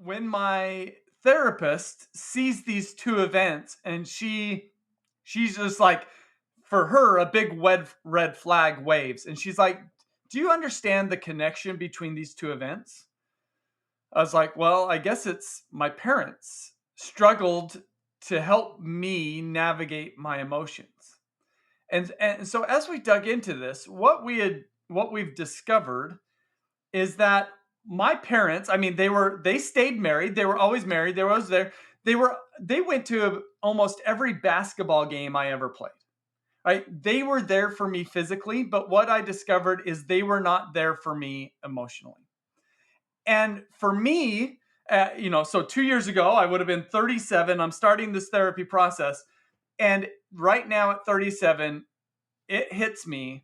when my therapist sees these two events and she's just like, for her, a big red flag waves, and she's like, do you understand the connection between these two events? I was like, well, I guess it's my parents struggled to help me navigate my emotions. And so as we dug into this, what we've discovered is that my parents, I mean, they stayed married. They were always married. They were always there. They went to almost every basketball game I ever played. Right? They were there for me physically, but what I discovered is they were not there for me emotionally. And for me, so 2 years ago, I would have been 37. I'm starting this therapy process. And right now at 37, it hits me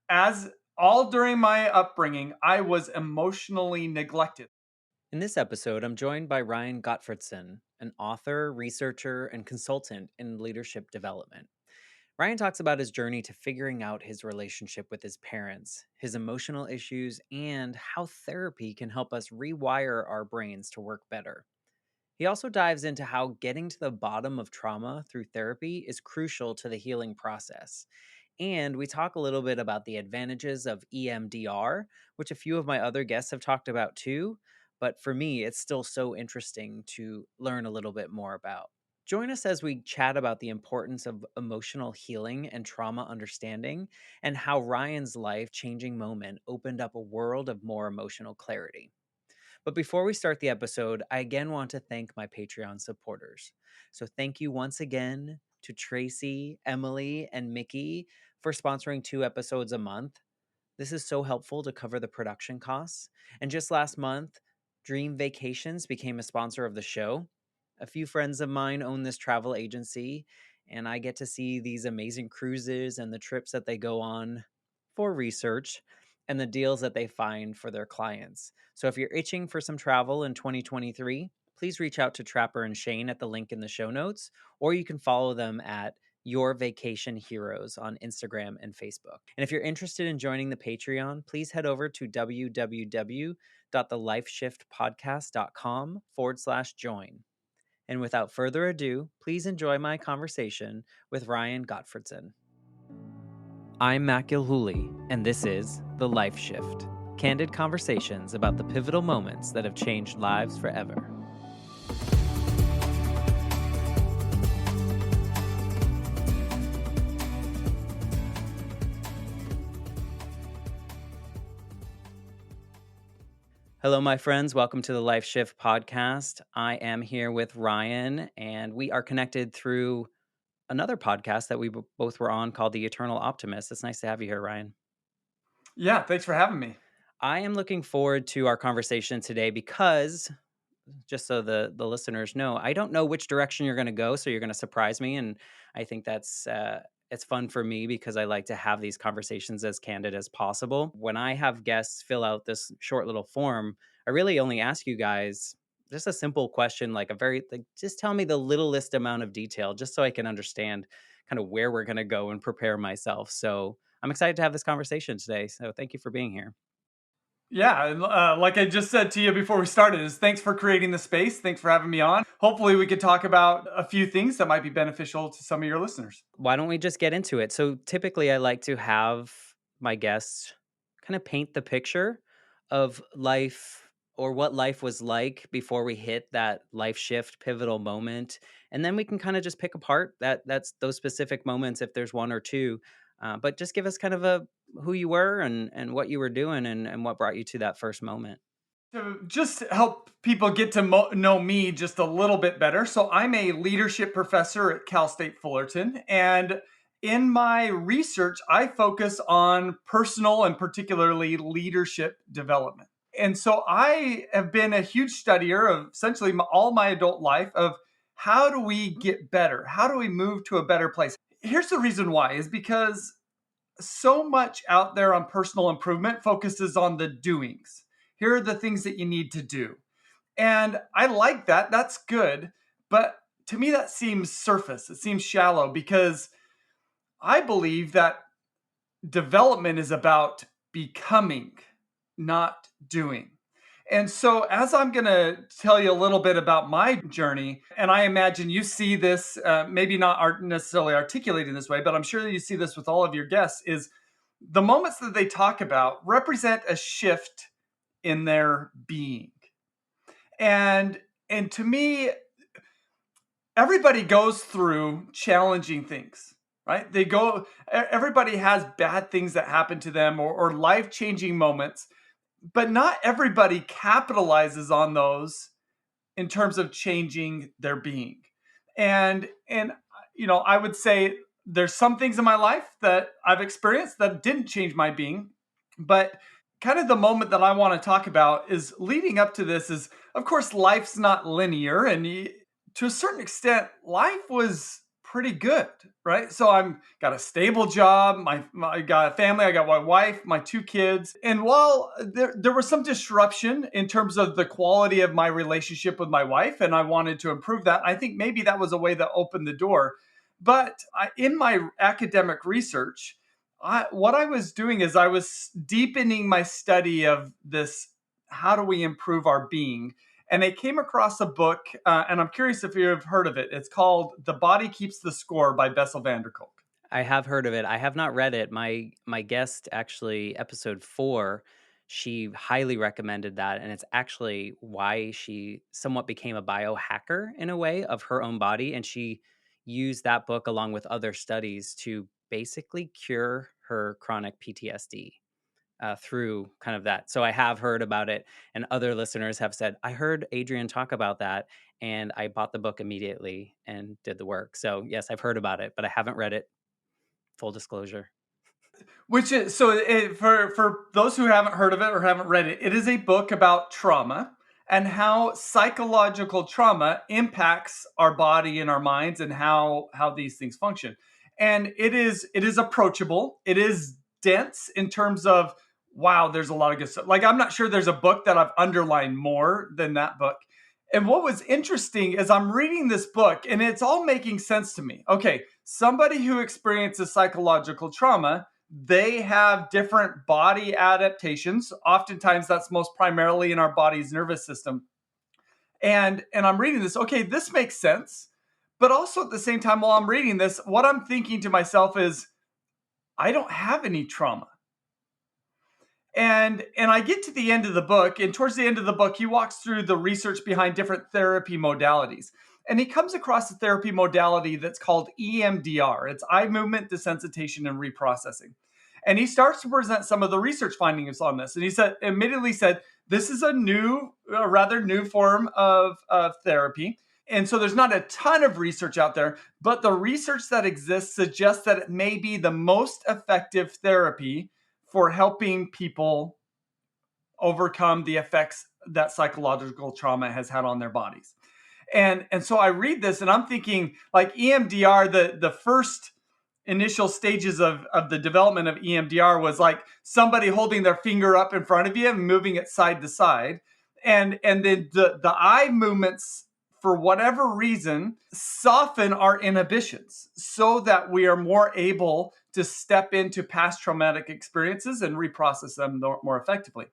as all during my upbringing, I was emotionally neglected. In this episode, I'm joined by Ryan Gottfredson, an author, researcher, and consultant in leadership development. Ryan talks about his journey to figuring out his relationship with his parents, his emotional issues, and how therapy can help us rewire our brains to work better. He also dives into how getting to the bottom of trauma through therapy is crucial to the healing process. And we talk a little bit about the advantages of EMDR, which a few of my other guests have talked about too. But for me, it's still so interesting to learn a little bit more about. Join us as we chat about the importance of emotional healing and trauma understanding, and how Ryan's life changing moment opened up a world of more emotional clarity. But before we start the episode, I again want to thank my Patreon supporters. So thank you once again to Tracy, Emily, and Mickey for sponsoring 2 episodes a month. This is so helpful to cover the production costs. And just last month, Dream Vacations became a sponsor of the show. A few friends of mine own this travel agency, and I get to see these amazing cruises and the trips that they go on for research and the deals that they find for their clients. So if you're itching for some travel in 2023, please reach out to Trapper and Shane at the link in the show notes, or you can follow them at Your Vacation Heroes on Instagram and Facebook. And if you're interested in joining the Patreon, please head over to www.thelifeshiftpodcast.com/join. And without further ado, please enjoy my conversation with Ryan Gottfredson. I'm Matt Gilhooly, and this is The Life Shift, candid conversations about the pivotal moments that have changed lives forever. Hello, my friends. Welcome to the Life Shift podcast. I am here with Ryan, and we are connected through another podcast that we both were on called The Eternal Optimist. It's nice to have you here, Ryan. Yeah, thanks for having me. I am looking forward to our conversation today because, just so the listeners know, I don't know which direction you're going to go, so you're going to surprise me, and I think that's it's fun for me because I like to have these conversations as candid as possible. When I have guests fill out this short little form, I really only ask you guys just a simple question, like just tell me the littlest amount of detail, just so I can understand kind of where we're going to go and prepare myself. So I'm excited to have this conversation today. So thank you for being here. Yeah, and, like I just said to you before we started, is thanks for creating the space. Thanks for having me on. Hopefully, we could talk about a few things that might be beneficial to some of your listeners. Why don't we just get into it? So typically I like to have my guests kind of paint the picture of life or what life was like before we hit that life shift pivotal moment. And then we can kind of just pick apart that's those specific moments if there's one or two. But just give us kind of a who you were and what you were doing and what brought you to that first moment. To just help people get to know me just a little bit better. So, I'm a leadership professor at Cal State Fullerton. And in my research, I focus on personal and particularly leadership development. And so, I have been a huge studier of essentially all my adult life of how do we get better? How do we move to a better place? Here's the reason why is because so much out there on personal improvement focuses on the doings. Here are the things that you need to do. And I like that. That's good. But to me, that seems surface. It seems shallow because I believe that development is about becoming, not doing. And so, as I'm going to tell you a little bit about my journey, and I imagine you see this, maybe not necessarily articulated in this way, but I'm sure that you see this with all of your guests, is the moments that they talk about represent a shift in their being. And and to me, everybody goes through challenging things, right? Everybody has bad things that happen to them, or life-changing moments, but not everybody capitalizes on those in terms of changing their being. And I would say there's some things in my life that I've experienced that didn't change my being, but kind of the moment that I want to talk about is leading up to this is, of course, life's not linear, and to a certain extent life was pretty good, right? So I'm got a stable job, I got a family, I got my wife, my two kids. And while there was some disruption in terms of the quality of my relationship with my wife, and I wanted to improve that, I think maybe that was a way that opened the door. But in my academic research, what I was doing is I was deepening my study of this: how do we improve our being? And I came across a book, and I'm curious if you've heard of it. It's called "The Body Keeps the Score" by Bessel van der Kolk. I have heard of it. I have not read it. My guest actually, episode 4, she highly recommended that, and it's actually why she somewhat became a biohacker in a way of her own body, and she used that book along with other studies to basically cure her chronic PTSD through kind of that. So I have heard about it, and other listeners have said, I heard Adrian talk about that, and I bought the book immediately and did the work. So yes, I've heard about it, but I haven't read it. Full disclosure. Which is so for those who haven't heard of it or haven't read it, it is a book about trauma and how psychological trauma impacts our body and our minds, and how these things function. And it is approachable. It is dense in terms of, wow, there's a lot of good stuff. Like, I'm not sure there's a book that I've underlined more than that book. And what was interesting is I'm reading this book and it's all making sense to me. Okay, somebody who experiences psychological trauma, they have different body adaptations. Oftentimes that's most primarily in our body's nervous system. And I'm reading this, okay, this makes sense. But also at the same time, while I'm reading this, what I'm thinking to myself is, I don't have any trauma. And I get to the end of the book, and towards the end of the book, he walks through the research behind different therapy modalities. And he comes across a therapy modality that's called EMDR. It's eye movement desensitization and reprocessing. And he starts to present some of the research findings on this. And he immediately said, this is a rather new form of therapy. And so there's not a ton of research out there, but the research that exists suggests that it may be the most effective therapy for helping people overcome the effects that psychological trauma has had on their bodies. And so I read this and I'm thinking, like, EMDR, the first initial stages of the development of EMDR was like somebody holding their finger up in front of you and moving it side to side. And then the eye movements, for whatever reason, soften our inhibitions so that we are more able to step into past traumatic experiences and reprocess them more effectively.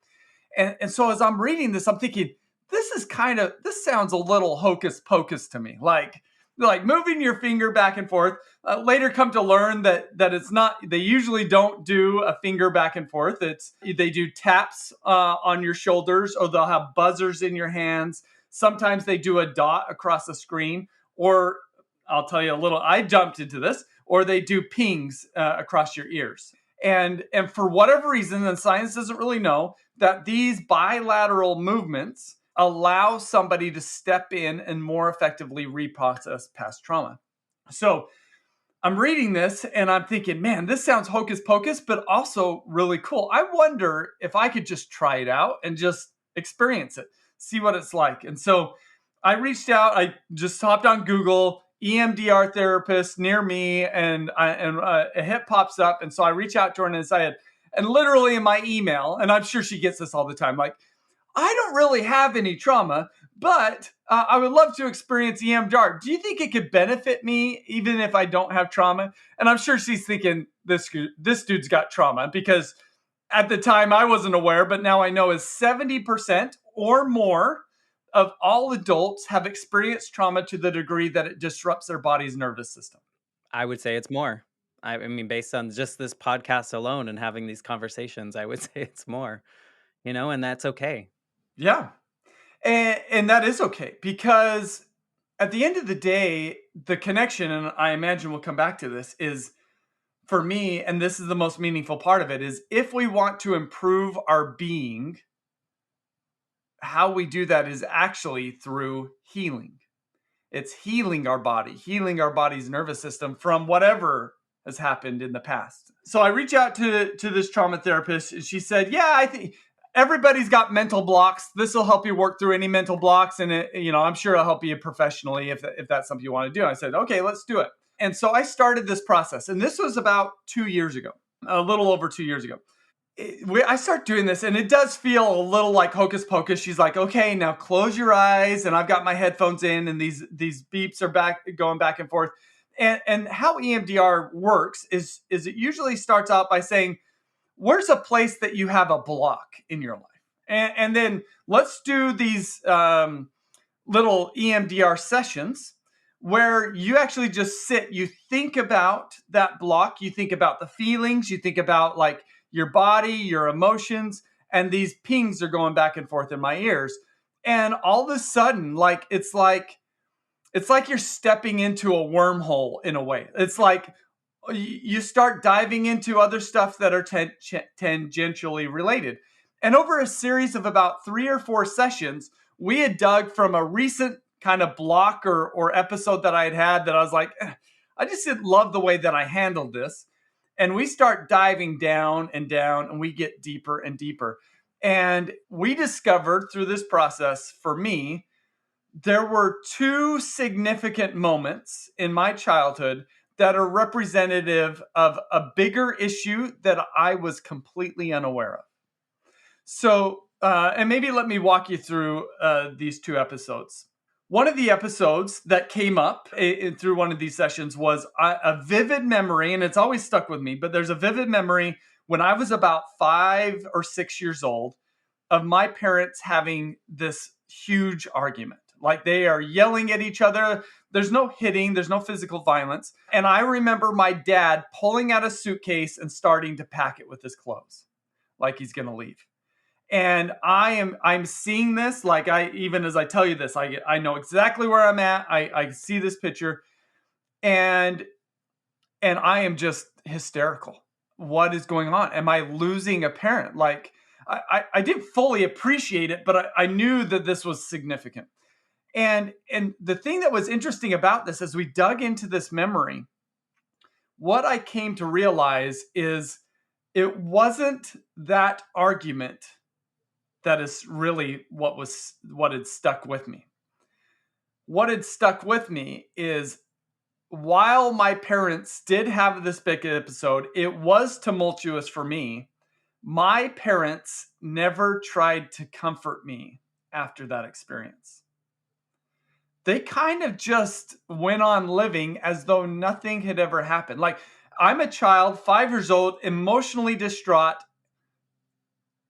And so as I'm reading this, I'm thinking, this sounds a little hocus pocus to me. Like moving your finger back and forth. Later come to learn that it's not. They usually don't do a finger back and forth. They do taps on your shoulders, or they'll have buzzers in your hands. Sometimes they do a dot across the screen, or I'll tell you a little. I jumped into this, or they do pings across your ears. And for whatever reason, and science doesn't really know, that these bilateral movements allow somebody to step in and more effectively reprocess past trauma. So I'm reading this and I'm thinking, man, this sounds hocus pocus, but also really cool. I wonder if I could just try it out and just experience it, see what it's like. And so I reached out, I just hopped on Google, EMDR therapist near me, and a hit pops up. And so I reach out to her and said, and literally in my email, and I'm sure she gets this all the time, like, I don't really have any trauma, but I would love to experience EMDR. Do you think it could benefit me even if I don't have trauma? And I'm sure she's thinking, this dude's got trauma, because at the time I wasn't aware, but now I know, is 70% or more of all adults have experienced trauma to the degree that it disrupts their body's nervous system. I would say it's more. I mean, based on just this podcast alone and having these conversations, I would say it's more, and that's okay. Yeah. And that is okay because at the end of the day, the connection, and I imagine we'll come back to this, is for me, and this is the most meaningful part of it, is if we want to improve our being, how we do that is actually through healing. It's healing our body, healing our body's nervous system from whatever has happened in the past. So I reach out to this trauma therapist, and she said, "Yeah, I think everybody's got mental blocks. This will help you work through any mental blocks, and I'm sure it'll help you professionally if that's something you want to do." I said, "Okay, let's do it." And so I started this process, and this was about 2 years ago, a little over 2 years ago. I start doing this, and it does feel a little like hocus pocus. She's like, "Okay, now close your eyes," and I've got my headphones in, and these beeps are going back and forth. And how EMDR works is it usually starts out by saying, "Where's a place that you have a block in your life?" And then let's do these little EMDR sessions where you actually just sit, you think about that block, you think about the feelings, you think about like your body, your emotions, and these pings are going back and forth in my ears. And all of a sudden, it's like you're stepping into a wormhole in a way. It's like you start diving into other stuff that are tangentially related. And over a series of about 3 or 4 sessions, we had dug from a recent kind of block or episode that I had that I was like, I just didn't love the way that I handled this. And we start diving down and down, and we get deeper and deeper. And we discovered through this process, for me, there were 2 significant moments in my childhood that are representative of a bigger issue that I was completely unaware of. So, and maybe let me walk you through these 2 episodes. One of the episodes that came up through one of these sessions was a vivid memory, and it's always stuck with me, but there's a vivid memory when I was about 5 or 6 years old of my parents having this huge argument. Like they are yelling at each other. There's no hitting, there's no physical violence. And I remember my dad pulling out a suitcase and starting to pack it with his clothes, like he's going to leave. And I'm seeing this, like even as I tell you this, I know exactly where I'm at. I see this picture, and I am just hysterical. What is going on? Am I losing a parent? Like I didn't fully appreciate it, but I knew that this was significant. And the thing that was interesting about this, as we dug into this memory, what I came to realize is it wasn't that argument that is really what had stuck with me. What had stuck with me is while my parents did have this big episode, it was tumultuous for me. My parents never tried to comfort me after that experience. They kind of just went on living as though nothing had ever happened. Like I'm a child, 5 years old, emotionally distraught,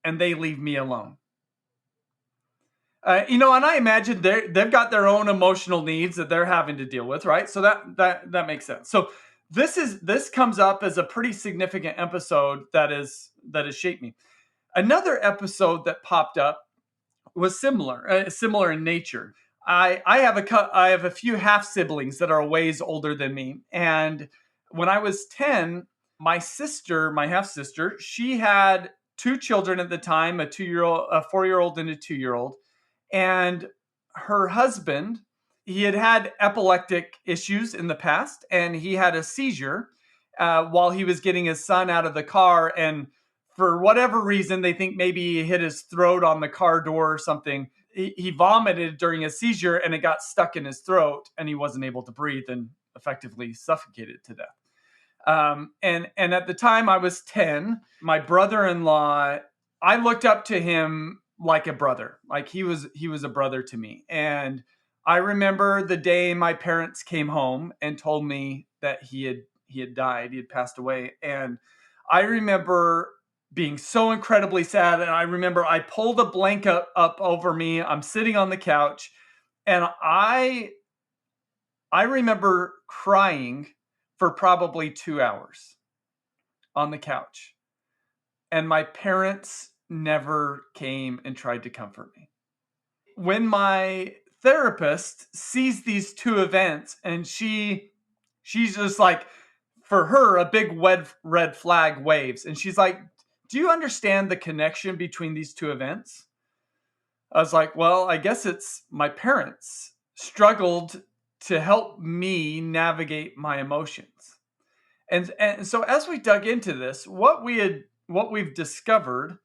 and they leave me alone. And I imagine they've got their own emotional needs that they're having to deal with, right? So that makes sense. So this comes up as a pretty significant episode that has shaped me. Another episode that popped up was similar in nature. I have a few half siblings that are ways older than me, and when I was 10, my half sister, she had 2 children at the time, a 2-year-old, a 4-year-old, and a 2-year-old. And her husband, he had epileptic issues in the past, and he had a seizure while he was getting his son out of the car. And for whatever reason, they think maybe he hit his throat on the car door or something. He vomited during a seizure, and it got stuck in his throat, and he wasn't able to breathe and effectively suffocated to death. And at the time I was 10, my brother-in-law, I looked up to him like a brother. Like he was a brother to me. And I remember the day my parents came home and told me that he had died, he had passed away. And I remember being so incredibly sad. And I remember I pulled a blanket up over me. I'm sitting on the couch, and I remember crying for probably 2 hours on the couch. And my parents never came and tried to comfort me. When my therapist sees these two events, and she's just like, for her, a big red flag waves, and she's like, do you understand the connection between these two events? I was like, well, I guess it's my parents struggled to help me navigate my emotions. And so as we dug into this, what we've discovered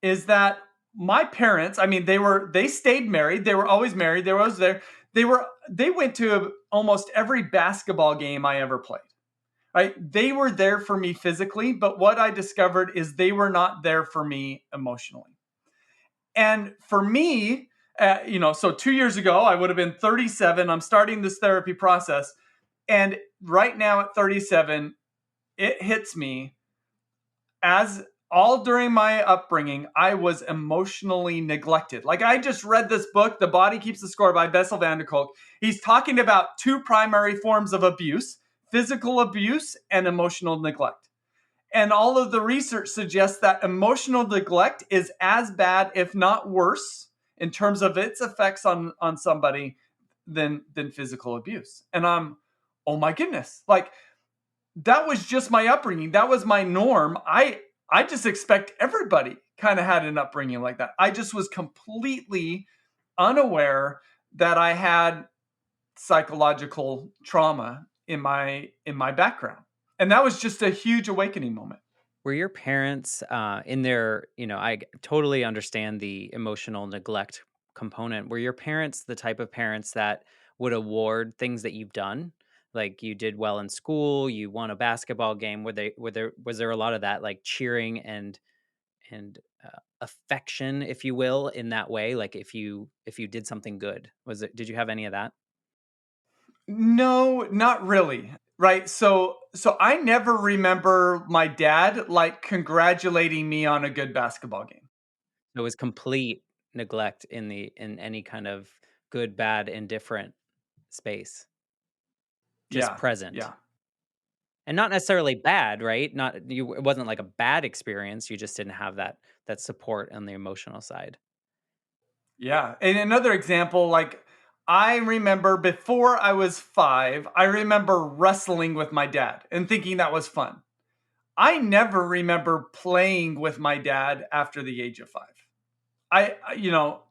is that my parents, I mean, they stayed married. They were always married. They were always there. They went to almost every basketball game I ever played. Right? They were there for me physically, but what I discovered is they were not there for me emotionally. And for me, so 2 years ago, I would have been 37. I'm starting this therapy process. And right now at 37, it hits me as all during my upbringing, I was emotionally neglected. Like, I just read this book, The Body Keeps the Score by Bessel van der Kolk. He's talking about two primary forms of abuse: physical abuse and emotional neglect. And all of the research suggests that emotional neglect is as bad, if not worse, in terms of its effects on somebody than physical abuse. And I'm, oh my goodness, like, that was just my upbringing. That was my norm. I just expect everybody kind of had an upbringing like that. I just was completely unaware that I had psychological trauma in my background. And that was just a huge awakening moment. Were your parents in their, I totally understand the emotional neglect component. Were your parents the type of parents that would award things that you've done? Like you did well in school, you won a basketball game. Was there a lot of that, like cheering and affection, if you will, in that way? Like if you did something good, did you have any of that? No, not really. Right? So I never remember my dad like congratulating me on a good basketball game. It was complete neglect in any kind of good, bad, indifferent space. Just Yeah. present. Yeah. And not necessarily bad, right? Not you it wasn't like a bad experience, you just didn't have that support on the emotional side. Yeah. And another example, like, I remember before I was 5, I remember wrestling with my dad and thinking that was fun. I never remember playing with my dad after the age of 5.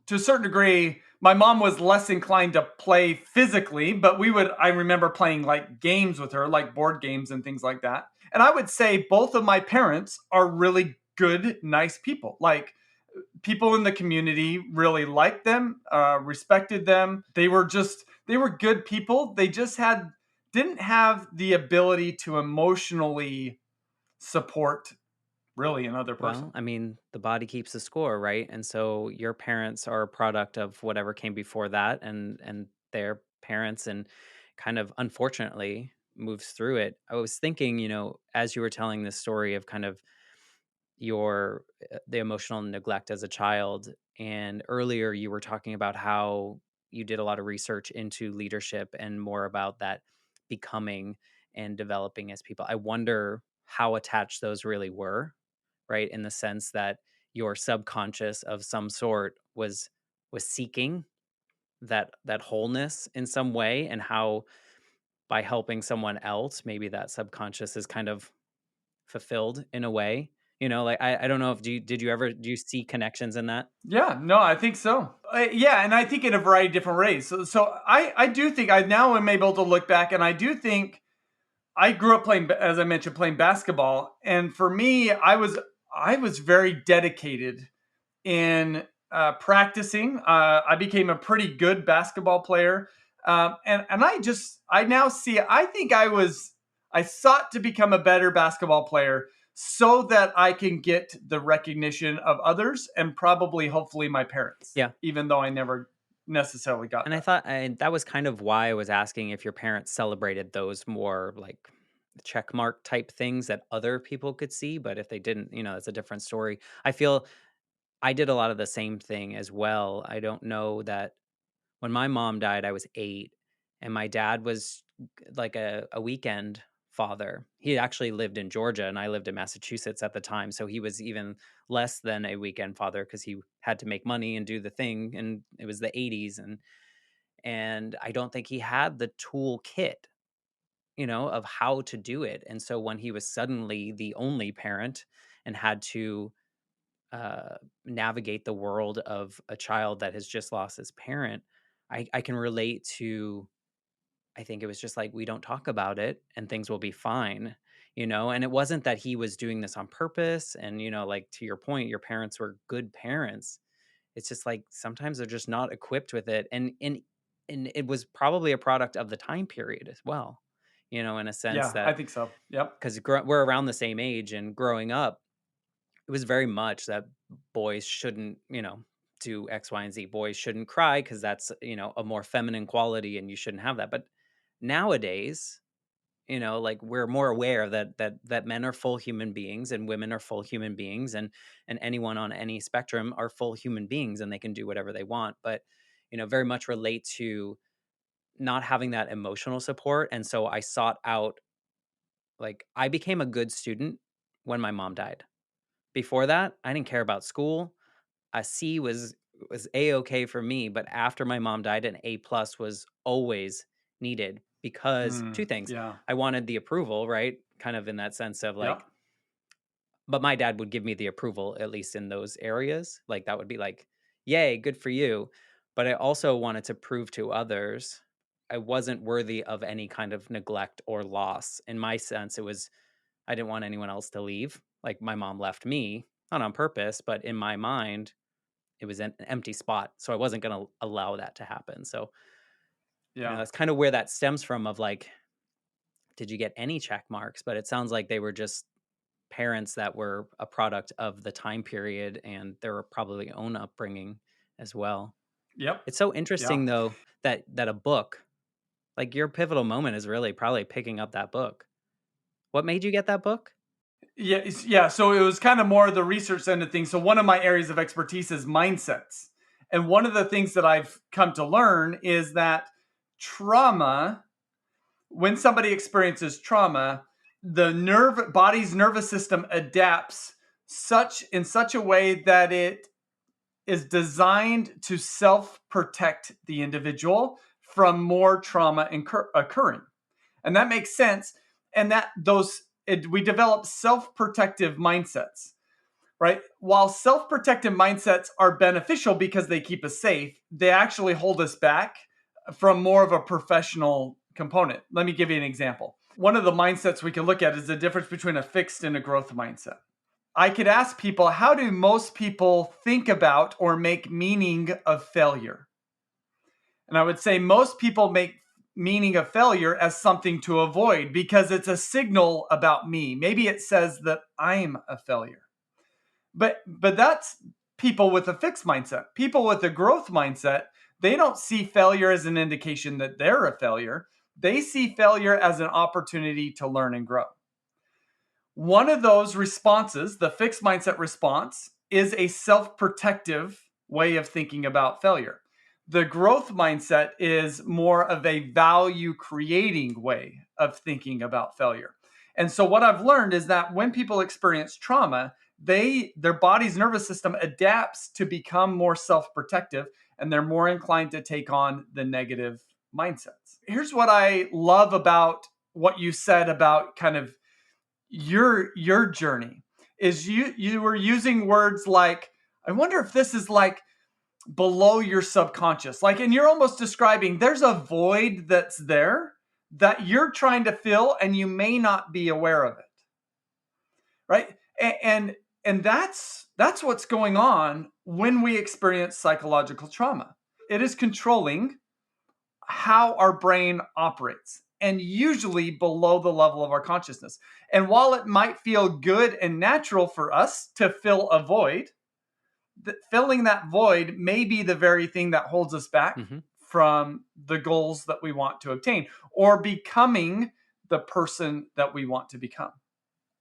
To a certain degree, my mom was less inclined to play physically, but I remember playing like games with her, like board games and things like that. And I would say both of my parents are really good, nice people. Like, people in the community really liked them, respected them. They were good people. They just didn't have the ability to emotionally support really another person. Well, I mean, the body keeps the score, right? And so your parents are a product of whatever came before that and their parents and kind of unfortunately moves through it. I was thinking, as you were telling this story of kind of the emotional neglect as a child, and earlier you were talking about how you did a lot of research into leadership and more about that becoming and developing as people. I wonder how attached those really were, right? In the sense that your subconscious of some sort was seeking that wholeness in some way, and how by helping someone else maybe that subconscious is kind of fulfilled in a way. Like I don't know if do you see connections in that? Yeah, no, I think so. Yeah, and I think in a variety of different ways. So I do think I now am able to look back, and I do think I grew up playing, as I mentioned, playing basketball, and for me, I was very dedicated in practicing. I became a pretty good basketball player, and I now see. I think I sought to become a better basketball player so that I can get the recognition of others and probably, hopefully, my parents. Yeah. Even though I never necessarily got And I that. thought that was kind of why I was asking if your parents celebrated those more like check mark type things that other people could see, but if they didn't, it's a different story. I feel I did a lot of the same thing as well. I don't know that when my mom died, I was 8, and my dad was like a weekend father. He actually lived in Georgia, and I lived in Massachusetts at the time, so he was even less than a weekend father because he had to make money and do the thing, and it was the '80s, and I don't think he had the toolkit, of how to do it. And so when he was suddenly the only parent and had to navigate the world of a child that has just lost his parent, I can relate to. I think it was just like, we don't talk about it and things will be fine, And it wasn't that he was doing this on purpose. And, like to your point, your parents were good parents. It's just like sometimes they're just not equipped with it. And it was probably a product of the time period as well, in a sense Yeah, I that think so. Yep. because we're around the same age and growing up, it was very much that boys shouldn't, do X, Y, and Z. Boys shouldn't cry because that's, a more feminine quality and you shouldn't have that. But nowadays, like we're more aware that men are full human beings and women are full human beings, and anyone on any spectrum are full human beings and they can do whatever they want. But, very much relate to not having that emotional support. And so I sought out, like, I became a good student when my mom died. Before that, I didn't care about school. A C was a-okay for me, but after my mom died, an A plus was always needed because two things. Yeah. I wanted the approval, right? Kind of in that sense of like, Yep. but my dad would give me the approval, at least in those areas. Like that would be like, yay, good for you. But I also wanted to prove to others I wasn't worthy of any kind of neglect or loss. In my sense, it was I didn't want anyone else to leave. Like my mom left me, not on purpose, but in my mind, it was an empty spot. So I wasn't going to allow that to happen. So, Yeah. that's kind of where that stems from of like, did you get any check marks? But it sounds like they were just parents that were a product of the time period and their probably own upbringing as well. Yep. It's so Yeah. interesting though that a book, like your pivotal moment is really probably picking up that book. What made you get that book? Yeah, yeah. So it was kind of more the research end of things. So one of my areas of expertise is mindsets, and one of the things that I've come to learn is that trauma, when somebody experiences trauma, the body's nervous system adapts such a way that it is designed to self protect the individual from more trauma occurring, and that makes sense. And we develop self-protective mindsets, right? While self-protective mindsets are beneficial because they keep us safe, they actually hold us back from more of a professional component. Let me give you an example. One of the mindsets we can look at is the difference between a fixed and a growth mindset. I could ask people, how do most people think about or make meaning of failure? And I would say most people make meaning of failure as something to avoid because it's a signal about me. Maybe it says that I'm a failure. But that's people with a fixed mindset. People with a growth mindset, they don't see failure as an indication that they're a failure. They see failure as an opportunity to learn and grow. One of those responses, the fixed mindset response, is a self protective way of thinking about failure. The growth mindset is more of a value creating way of thinking about failure. And so, what I've learned is that when people experience trauma, their body's nervous system adapts to become more self protective, and they're more inclined to take on the negative mindsets. Here's what I love about what you said about kind of your journey is you were using words like, I wonder if this is like below your subconscious, like, and you're almost describing there's a void that's there that you're trying to fill and you may not be aware of it, right? And that's what's going on when we experience psychological trauma. It is controlling how our brain operates, and usually below the level of our consciousness. And while it might feel good and natural for us to fill a void, filling that void may be the very thing that holds us back Mhm. from the goals that we want to obtain or becoming the person that we want to become.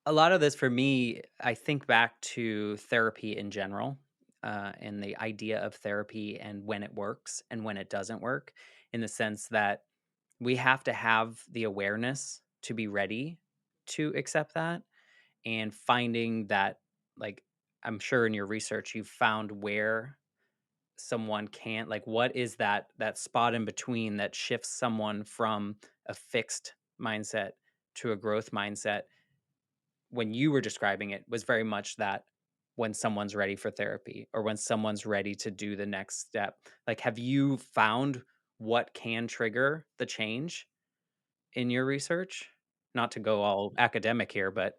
A lot of this for me, I think back to therapy in general, and the idea of therapy and when it works and when it doesn't work, in the sense that we have to have the awareness to be ready to accept that, and finding that, like, I'm sure in your research you found where someone can't, like, what is that spot in between that shifts someone from a fixed mindset to a growth mindset. When you were describing it, was very much that when someone's ready for therapy or when someone's ready to do the next step. Like, have you found what can trigger the change in your research? Not to go all academic here, but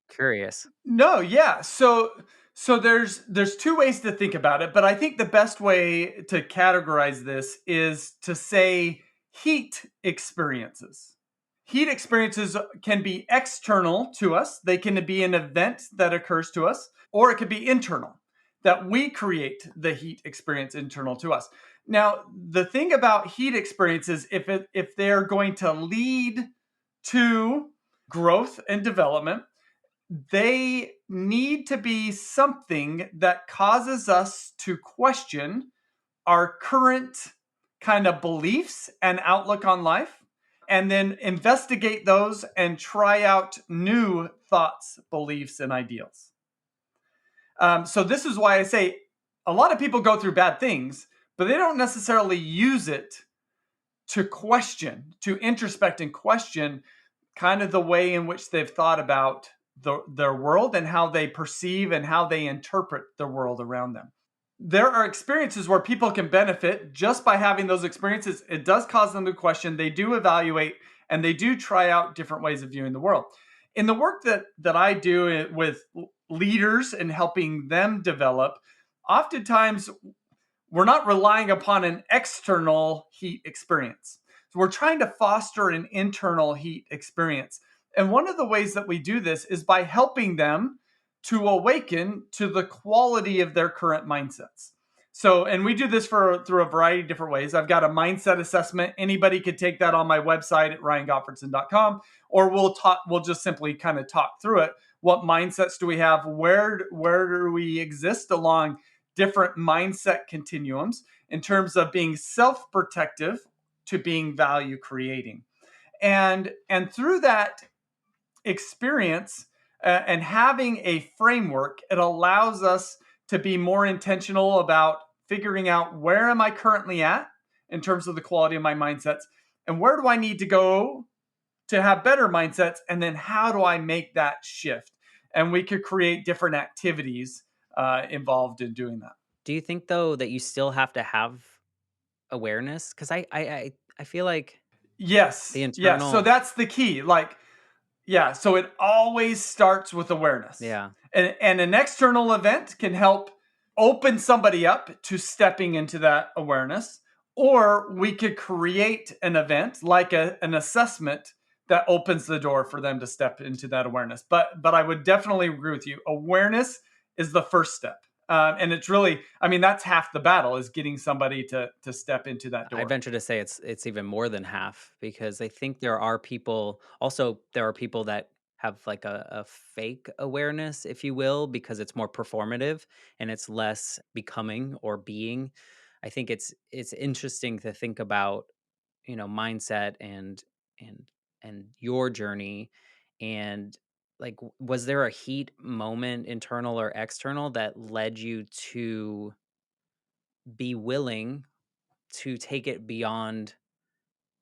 curious. No, yeah. So there's two ways to think about it, but I think the best way to categorize this is to say heat experiences. Heat experiences can be external to us. They can be an event that occurs to us, or it could be internal, that we create the heat experience internal to us. Now, the thing about heat experiences, if they're going to lead to growth and development, they need to be something that causes us to question our current kind of beliefs and outlook on life, and then investigate those and try out new thoughts, beliefs, and ideals. So, this is why I say a lot of people go through bad things, but they don't necessarily use it to question, to introspect and question kind of the way in which they've thought about their world and how they perceive and how they interpret the world around them. There are experiences where people can benefit just by having those experiences. It does cause them to question, they do evaluate, and they do try out different ways of viewing the world. In the work that I do with leaders and helping them develop, oftentimes we're not relying upon an external heat experience. So we're trying to foster an internal heat experience. And one of the ways that we do this is by helping them to awaken to the quality of their current mindsets. So, and we do this through a variety of different ways. I've got a mindset assessment. Anybody could take that on my website at ryangottfredson.com, or we'll just simply kind of talk through it. What mindsets do we have? Where do we exist along different mindset continuums in terms of being self-protective to being value creating? And through that experience, and having a framework, it allows us to be more intentional about figuring out, where am I currently at in terms of the quality of my mindsets, and where do I need to go to have better mindsets, and then how do I make that shift? And we could create different activities involved in doing that. Do you think though that you still have to have awareness? Because I feel like the Yes, yes. So internal. that's the key. Like, yeah, so it always starts with awareness. Yeah. And an external event can help open somebody up to stepping into that awareness. Or we could create an event like an assessment that opens the door for them to step into that awareness. But I would definitely agree with you. Awareness is the first step. And it's really, I mean, that's half the battle, is getting somebody to step into that I door. venture to say it's even more than half, because I think there are people that have like a fake awareness, if you will, because it's more performative and it's less becoming or being. I think it's interesting to think about, mindset and and your journey, and like, was there a heat moment, internal or external, that led you to be willing to take it beyond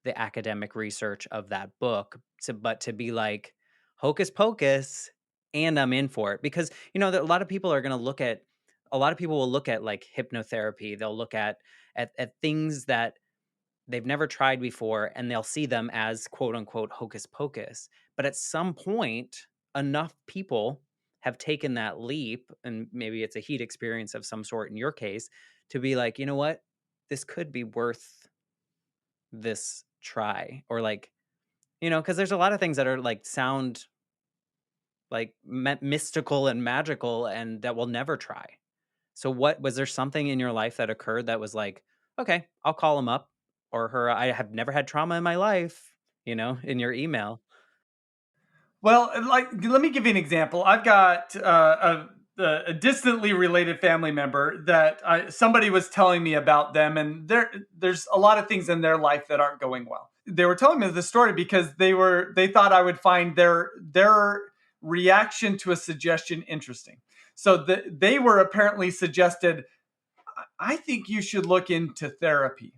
the academic research of that book, to be like, hocus pocus, and I'm in for it? Because that a lot of people will look at like hypnotherapy, they'll look at things that they've never tried before, and they'll see them as quote unquote hocus pocus. But at some point, enough people have taken that leap, and maybe it's a heat experience of some sort in your case, to be like, you know what, this could be worth this try. Or like, because there's a lot of things that are like sound like mystical and magical, and that we'll never try. So what was there something in your life that occurred that was like, okay, I'll call him up or her. I have never had trauma in my life. in your email. Well, like, let me give you an example. I've got a distantly related family member that somebody was telling me about them, and there's a lot of things in their life that aren't going well. They were telling me the story because they thought I would find their reaction to a suggestion interesting. So they were apparently suggested, I think you should look into therapy.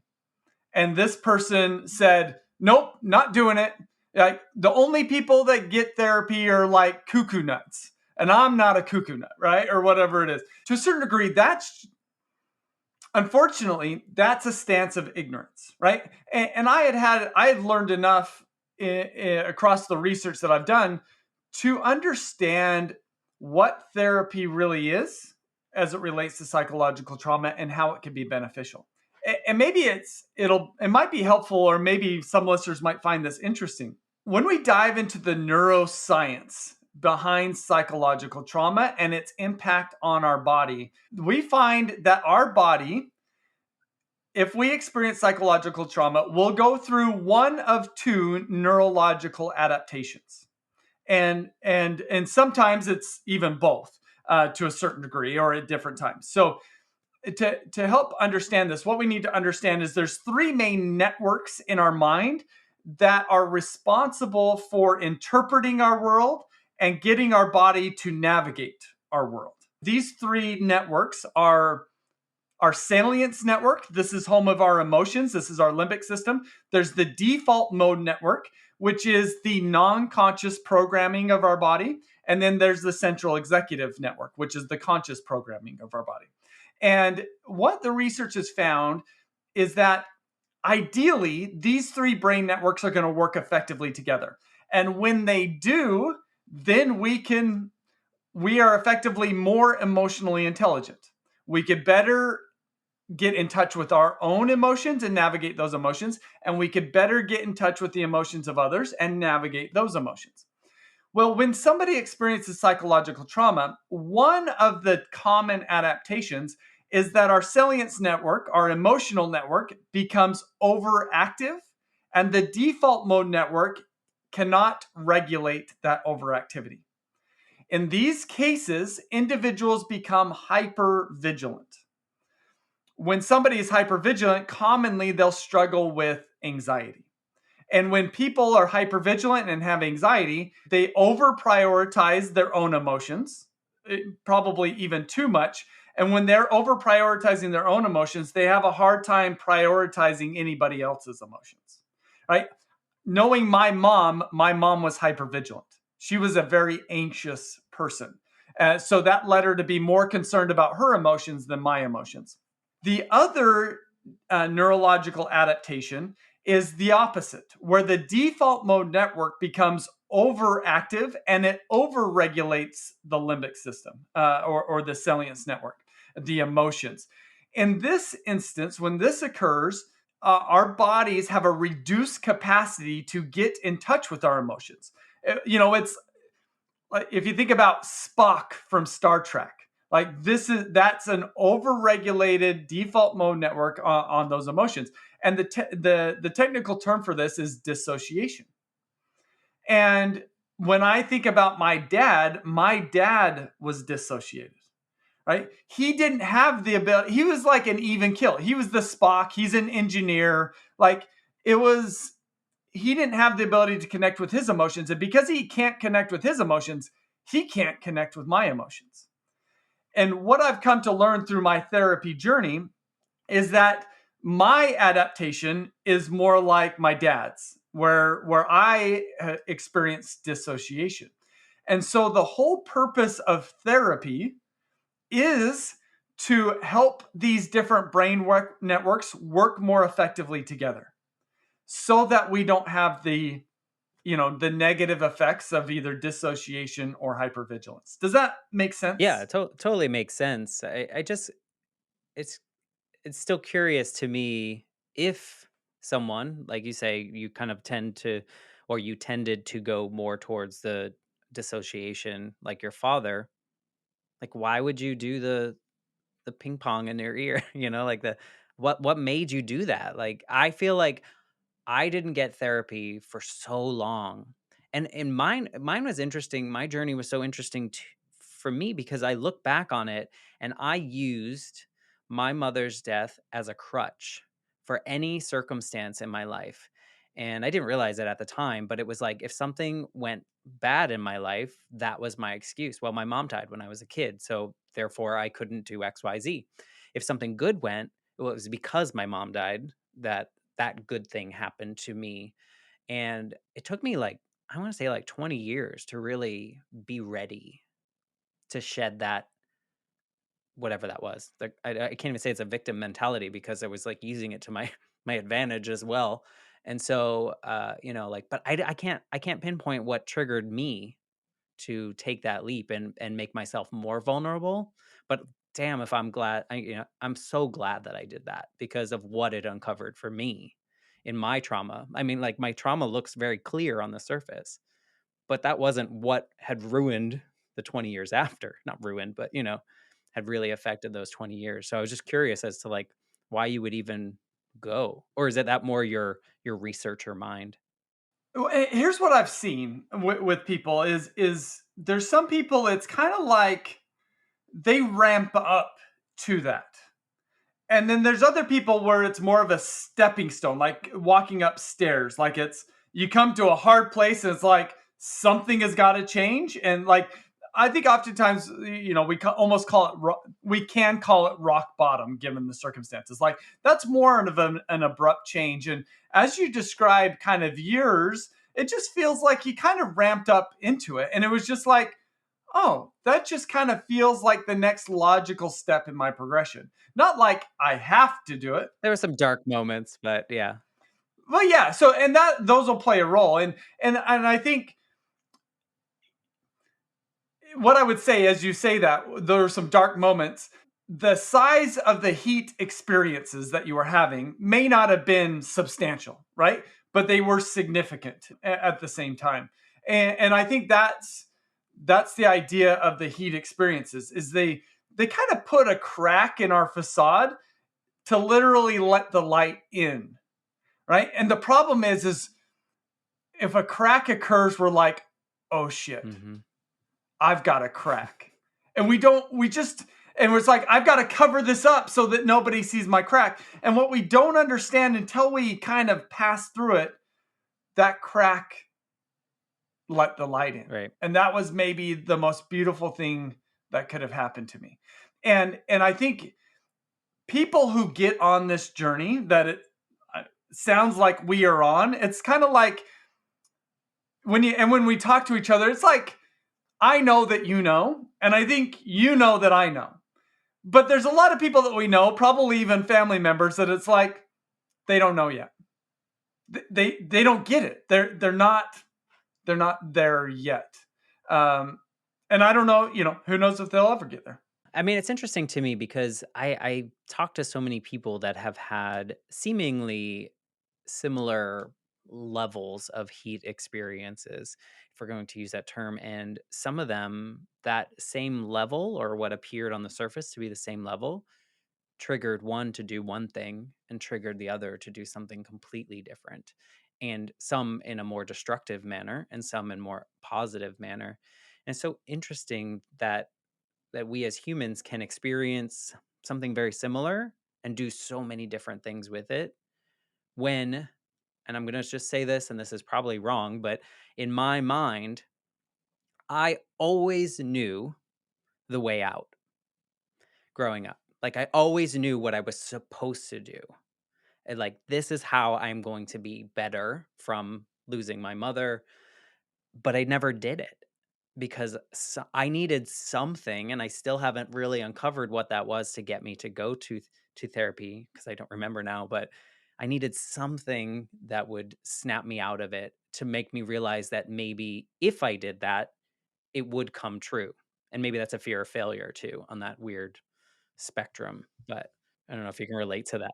And this person said, nope, not doing it. Like, the only people that get therapy are like cuckoo nuts, and I'm not a cuckoo nut, right? Or whatever it is. To a certain degree, that's unfortunately that's a stance of ignorance, right? And I had learned enough across the research that I've done to understand what therapy really is as it relates to psychological trauma and how it can be beneficial. And maybe it might be helpful, or maybe some listeners might find this interesting. When we dive into the neuroscience behind psychological trauma and its impact on our body, we find that our body, if we experience psychological trauma, will go through one of two neurological adaptations. And sometimes it's even both, to a certain degree or at different times. So to help understand this, what we need to understand is there's three main networks in our mind that are responsible for interpreting our world and getting our body to navigate our world. These three networks are our salience network. This is home of our emotions. This is our limbic system. There's the default mode network, which is the non-conscious programming of our body. And then there's the central executive network, which is the conscious programming of our body. And what the research has found is that ideally, these three brain networks are going to work effectively together. And when they do, then we are effectively more emotionally intelligent. We could better get in touch with our own emotions and navigate those emotions, and we could better get in touch with the emotions of others and navigate those emotions. Well, when somebody experiences psychological trauma, one of the common adaptations is that our salience network, our emotional network, becomes overactive, and the default mode network cannot regulate that overactivity. In these cases, individuals become hyper vigilant. When somebody is hypervigilant, commonly they'll struggle with anxiety. And when people are hypervigilant and have anxiety, they over prioritize their own emotions, probably even too much. And when they're over prioritizing their own emotions, they have a hard time prioritizing anybody else's emotions, right? Knowing my mom was hypervigilant. She was a very anxious person. So that led her to be more concerned about her emotions than my emotions. The other neurological adaptation is the opposite, where the default mode network becomes overactive and it overregulates the limbic system, or the salience network, the emotions. In this instance, when this occurs, our bodies have a reduced capacity to get in touch with our emotions. It's like, if you think about Spock from Star Trek, like that's an overregulated default mode network on those emotions. And the technical term for this is dissociation. And when I think about my dad was dissociated, right? He didn't have the ability. He was like an even kill. He was the Spock. He's an engineer. Like, it was, he didn't have the ability to connect with his emotions. And because he can't connect with his emotions, he can't connect with my emotions. And what I've come to learn through my therapy journey is that my adaptation is more like my dad's, where I experienced dissociation. And so the whole purpose of therapy is to help these different networks work more effectively together, so that we don't have the negative effects of either dissociation or hypervigilance. Does that make Yeah, sense? it totally makes sense. I just it's it's still curious to me if someone, like you say, you kind of tend to, or you tended to go more towards the dissociation, like your father. Like, why would you do the ping pong in your ear? Like, what made you do that? Like, I feel like I didn't get therapy for so long. And mine was interesting. My journey was so interesting for me because I look back on it and I used my mother's death as a crutch for any circumstance in my life. And I didn't realize it at the time, but it was like if something went bad in my life, that was my excuse. Well, my mom died when I was a kid, so therefore I couldn't do XYZ. If something good went, well, it was because my mom died that that good thing happened to me. And it took me like, I want to say like 20 years to really be ready to shed that, whatever that was. Like, I can't even say it's a victim mentality because I was like using it to my my advantage as well. And so, like, but I can't pinpoint what triggered me to take that leap and make myself more vulnerable. But damn, if I'm glad, I'm so glad that I did that because of what it uncovered for me in my trauma. I mean, like my trauma looks very clear on the surface, but that wasn't what had ruined the 20 years after. Not ruined, but had really affected those 20 years. So I was just curious as to like why you would even go, or is it that more your researcher mind? Well, here's what I've seen with people is there's some people it's kind of like they ramp up to that. And then there's other people where it's more of a stepping stone, like walking upstairs. Like it's you come to a hard place and it's like something has got to change. And like I think oftentimes we almost call it we can call it rock bottom given the circumstances. Like that's more of an abrupt change. And as you describe kind of years, it just feels like he kind of ramped up into it, and it was just like, oh, that just kind of feels like the next logical step in my progression. Not like I have to do it. There were some dark moments, but yeah. Well, yeah. So, and that those will play a role. And I think what I would say as you say that there are some dark moments. The size of the heat experiences that you were having may not have been substantial, right? But they were significant at the same time. And I think that's the idea of the heat experiences is they kind of put a crack in our facade to literally let the light in, right? And the problem is if a crack occurs, we're like, oh shit, Mhm. I've got a crack. And we just, and it's like, I've got to cover this up so that nobody sees my crack. And what we don't understand until we kind of pass through it, that crack let the light in. Right. And that was maybe the most beautiful thing that could have happened to me. And I think people who get on this journey that it sounds like we are on, it's kind of like when we talk to each other, it's like I know that you know, and I think you know that I know. But there's a lot of people that we know, probably even family members, that it's like they don't know yet. They don't get it. They're not there yet. Um, and I don't know, who knows if they'll ever get there. I mean, it's interesting to me because I talk to so many people that have had seemingly similar levels of heat experiences, if we're going to use that term. And some of them, that same level or what appeared on the surface to be the same level, triggered one to do one thing and triggered the other to do something completely different. And some in a more destructive manner and some in more positive manner. And it's so interesting that we as humans can experience something very similar and do so many different things with it when, and I'm going to just say this and this is probably wrong, but in my mind I always knew the way out growing up. Like I always knew what I was supposed to do, and like this is how I'm going to be better from losing my mother, but I never did it because I needed something, and I still haven't really uncovered what that was to get me to go to therapy because I don't remember now. But I needed something that would snap me out of it to make me realize that maybe if I did that, it would come true, and maybe that's a fear of failure too on that weird spectrum. But I don't know if you can relate to that.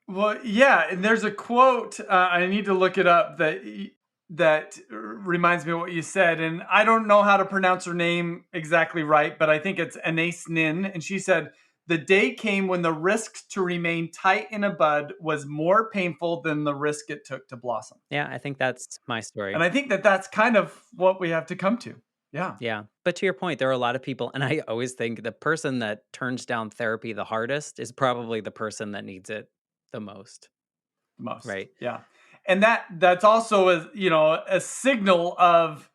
Well, yeah, and there's a quote. I need to look it up that reminds me of what you said, and I don't know how to pronounce her name exactly right, but I think it's Anais Nin, and she said, The day came when the risk to remain tight in a bud was more painful than the risk it took to blossom. Yeah, I think that's my And story. I think that that's kind of what we have to come to. Yeah, Yeah. But to your point, there are a lot of people, and I always think the person that turns down therapy the hardest is probably the person that needs it the most, most. right? Yeah. And that's also a, a signal of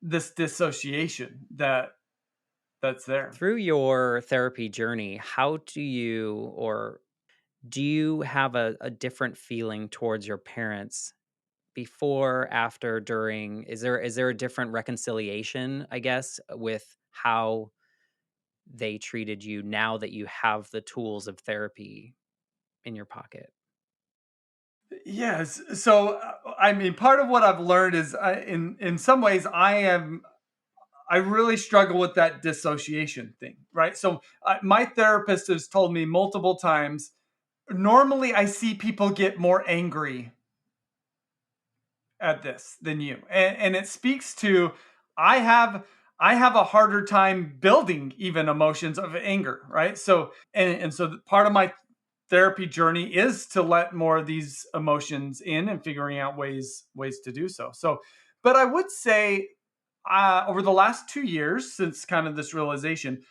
this dissociation that's there. Through your therapy journey, how do you have a different feeling towards your parents before, after, during? Is there a different reconciliation, I guess, with how they treated you now that you have the tools of therapy in your pocket? Yes. So, I mean, part of what I've learned is, in some ways, I really struggle with that dissociation thing, right? So, my therapist has told me multiple times. Normally, I see people get more angry at this than you, and it speaks to I have I have a harder time building even emotions of anger, right? So, and so part of my therapy journey is to let more of these emotions in and figuring out ways to do so. So, but I would say, over the last 2 years since kind of this realization,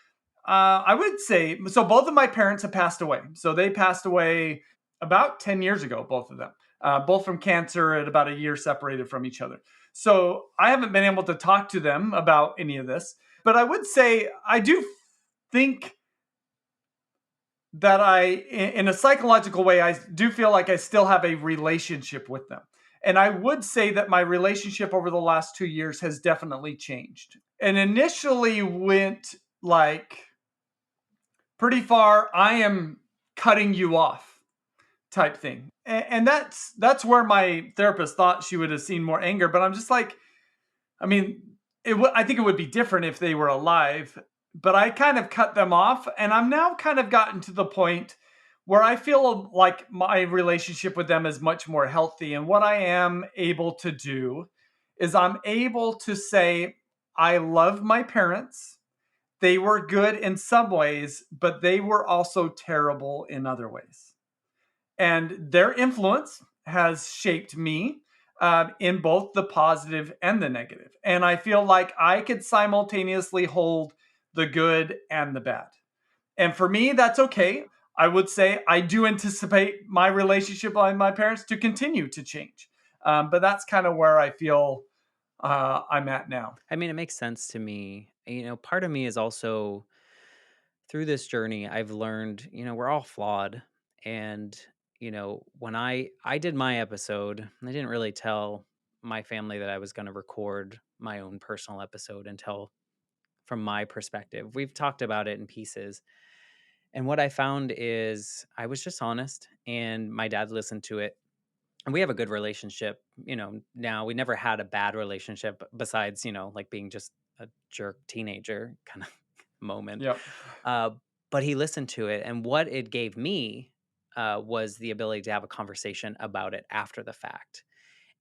I would say, so both of my parents have passed away. So they passed away about 10 years ago, both of them, both from cancer at about a year separated from each other. So I haven't been able to talk to them about any of this. But I would say I do think that in a psychological way, I do feel like I still have a relationship with them. And I would say that my relationship over the last 2 years has definitely changed. And initially went like pretty far, I am cutting you off type thing. And that's where my therapist thought she would have seen more anger. But I'm just like, I mean, I think it would be different if they were alive, but I kind of cut them off, and I'm now kind of gotten to the point where I feel like my relationship with them is much more healthy. And what I am able to do is I'm able to say, I love my parents. They were good in some ways, but they were also terrible in other ways. And their influence has shaped me, in both the positive and the negative. And I feel like I could simultaneously hold the good and the bad. And for me, that's okay. I would say I do anticipate my relationship with my parents to continue to change. But that's kind of where I feel, I'm at now. I mean, it makes sense to me. Part of me is also, through this journey, I've learned, we're all flawed. And, when I did my episode, I didn't really tell my family that I was going to record my own personal episode until from my perspective. We've talked about it in pieces. And what I found is I was just honest, and my dad listened to it, and we have a good relationship. Now we never had a bad relationship besides, like being just a jerk teenager kind of moment. Yep. Uh, but he listened to it, and what it gave me was the ability to have a conversation about it after the fact.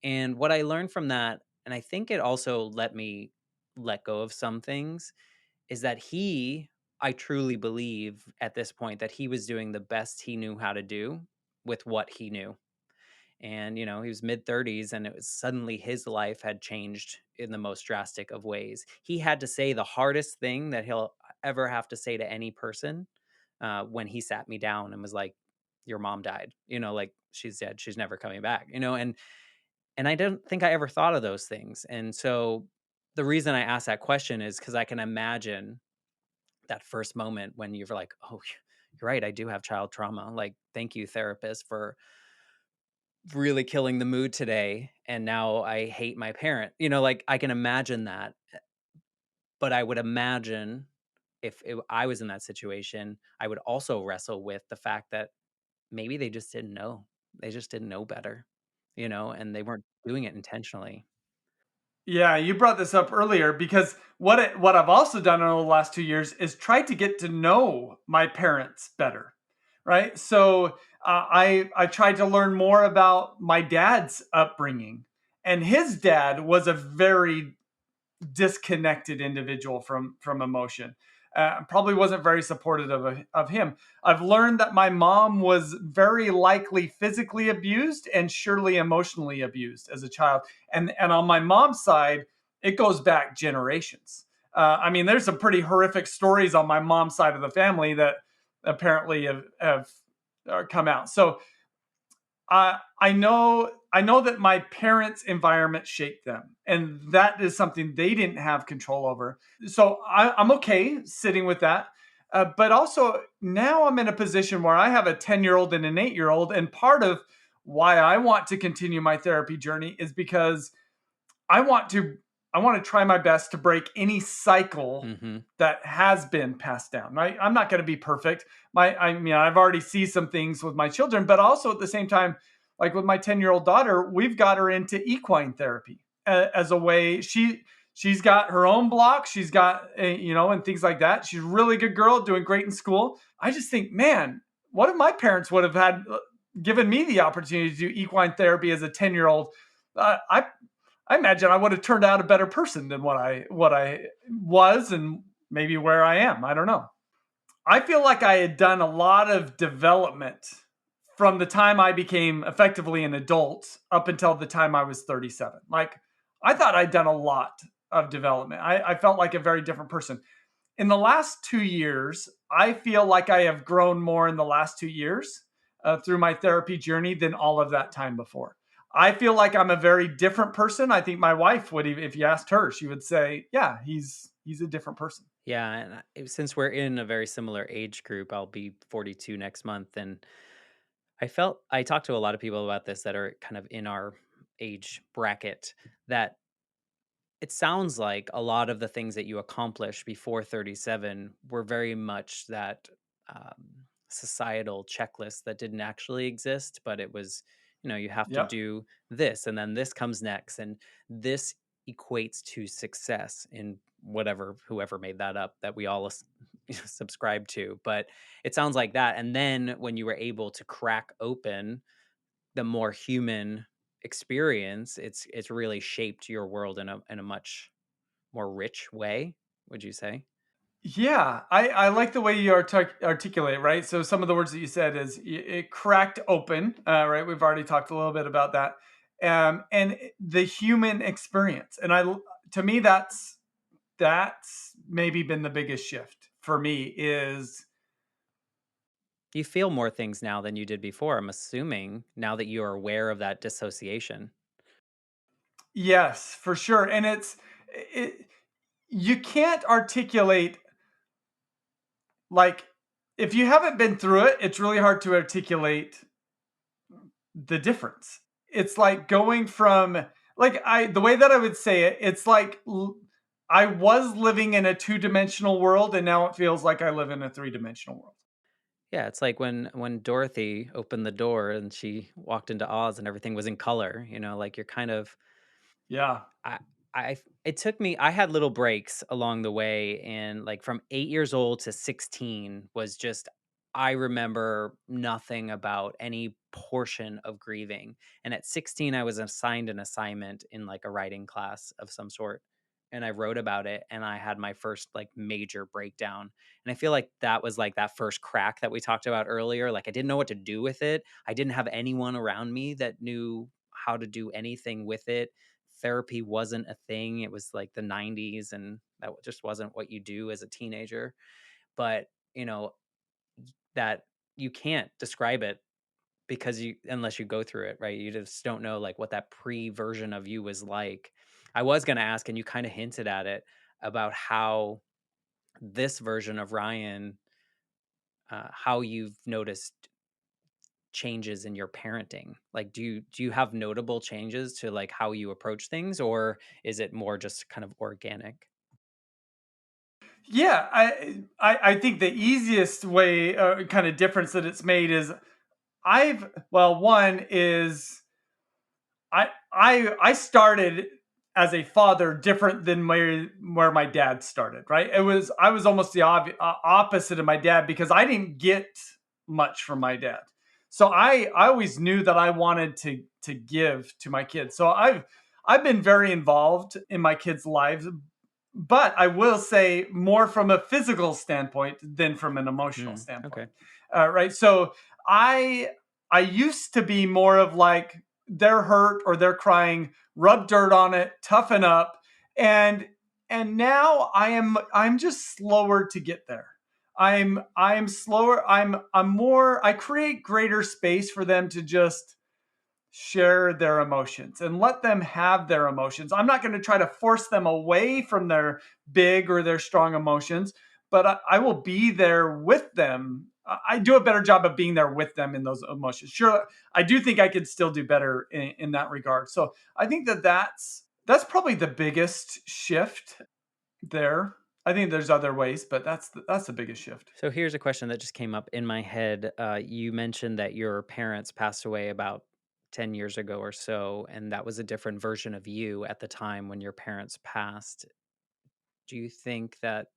And what I learned from that, and I think it also let me let go of some things, is that I truly believe at this point that he was doing the best he knew how to do with what he knew. And he was mid 30s, and it was suddenly his life had changed in the most drastic of ways. He had to say the hardest thing that he'll ever have to say to any person, when he sat me down and was like, your mom died, like, she's dead, she's never coming back, and I don't think I ever thought of those things. And so the reason I asked that question is because I can imagine that first moment when you're like, oh, you're right, I do have child trauma, like, thank you, therapist, for really killing the mood today, and now I hate my parent. Like, I can imagine that, but I would imagine if I was in that situation, I would also wrestle with the fact that maybe they just didn't know. They just didn't know better, and they weren't doing it intentionally. Yeah, you brought this up earlier because what I've also done over the last 2 years is try to get to know my parents better, right? So, I tried to learn more about my dad's upbringing, and his dad was a very disconnected individual from emotion. Probably wasn't very supportive of him. I've learned that my mom was very likely physically abused and surely emotionally abused as a child. And on my mom's side, it goes back generations. I mean, there's some pretty horrific stories on my mom's side of the family that apparently have come out. So I know that my parents' environment shaped them, and that is something they didn't have control over. So I'm okay sitting with that. But also now I'm in a position where I have a 10-year-old and an 8-year-old, and part of why I want to continue my therapy journey is because I want to I want to try my best to break any cycle Hmm. that has been passed down. Right? I'm not going to be perfect. I mean, I've already seen some things with my children, but also at the same time, like with my 10-year-old daughter, we've got her into equine therapy as a way. She's got her own block. She's got and things like that. She's a really good girl, doing great in school. I just think, man, what if my parents would have had given me the opportunity to do equine therapy as a 10-year-old? I imagine I would have turned out a better person than what I was, and maybe where I am. I don't know. I feel like I had done a lot of development from the time I became effectively an adult up until the time I was 37. Like, I thought I'd done a lot of development. I felt like a very different person. In the last 2 years, I feel like I have grown more in the last 2 years through my therapy journey than all of that time before. I feel like I'm a very different person. I think my wife would, even if you asked her, she would say, "Yeah, he's a different person." Yeah, and since we're in a very similar age group, I'll be 42 next month, and I talked to a lot of people about this that are kind of in our age bracket, that it sounds like a lot of the things that you accomplished before 37 were very much that societal checklist that didn't actually exist, but it was, you have to Yep. do this, and then this comes next, and this equates to success in whatever, whoever made that up, that we all subscribe to. But it sounds like that. And then when you were able to crack open the more human experience, it's really shaped your world in a much more rich way, would you say? Yeah, I like the way you articulate, right? So some of the words that you said is it cracked open, right? We've already talked a little bit about that, and the human experience, and to me that's maybe been the biggest shift for me is You feel more things now than you did before, I'm assuming, now that you are aware of that dissociation. yes, for sure, and it you can't articulate like if you haven't been through it, it's really hard to articulate the difference. It's like going from like I the way that I would say it, it's like I was living in a two-dimensional world and now it feels like I live in a three-dimensional world. Yeah, it's like when Dorothy opened the door and she walked into Oz and everything was in color, like you're kind of Yeah. I it took me, I had little breaks along the way, and like from 8 years old to 16 was just, I remember nothing about any portion of grieving. And at 16 I was assigned an assignment in like a writing class of some sort, and I wrote about it, and I had my first like major breakdown. And I feel like that was like that first crack that we talked about earlier. Like I didn't know what to do with it. I didn't have anyone around me that knew how to do anything with it. Therapy wasn't a thing. It was like the 90s, and that just wasn't what you do as a teenager. But, that you can't describe it because unless you go through it, right? You just don't know like what that pre-version of you was like. I was going to ask, and you kind of hinted at it, about how this version of Ryan, how you've noticed changes in your parenting. Like, do you have notable changes to like how you approach things, or is it more just kind of organic? Yeah, I think the easiest way kind of difference that it's made is one is I started as a father different than where my dad started. Right? I was almost the opposite of my dad because I didn't get much from my dad. So I always knew that I wanted to give to my kids. So I've been very involved in my kids' lives but I will say more from a physical standpoint than from an emotional standpoint. Okay. Right. So I I used to be more of like, they're hurt or they're crying, rub dirt on it, toughen up, and now I'm just slower to get there. I'm slower. I'm more. I create greater space for them to just share their emotions and let them have their emotions. I'm not going to try to force them away from their big or their strong emotions, but I will be there with them. I do a better job of being there with them in those emotions. Sure, I do think I could still do better in that regard. So I think that's probably the biggest shift there. I think there's other ways, but that's the biggest shift. So here's a question that just came up in my head. You mentioned that your parents passed away about 10 years ago or so, and that was a different version of you at the time when your parents passed. Do you think that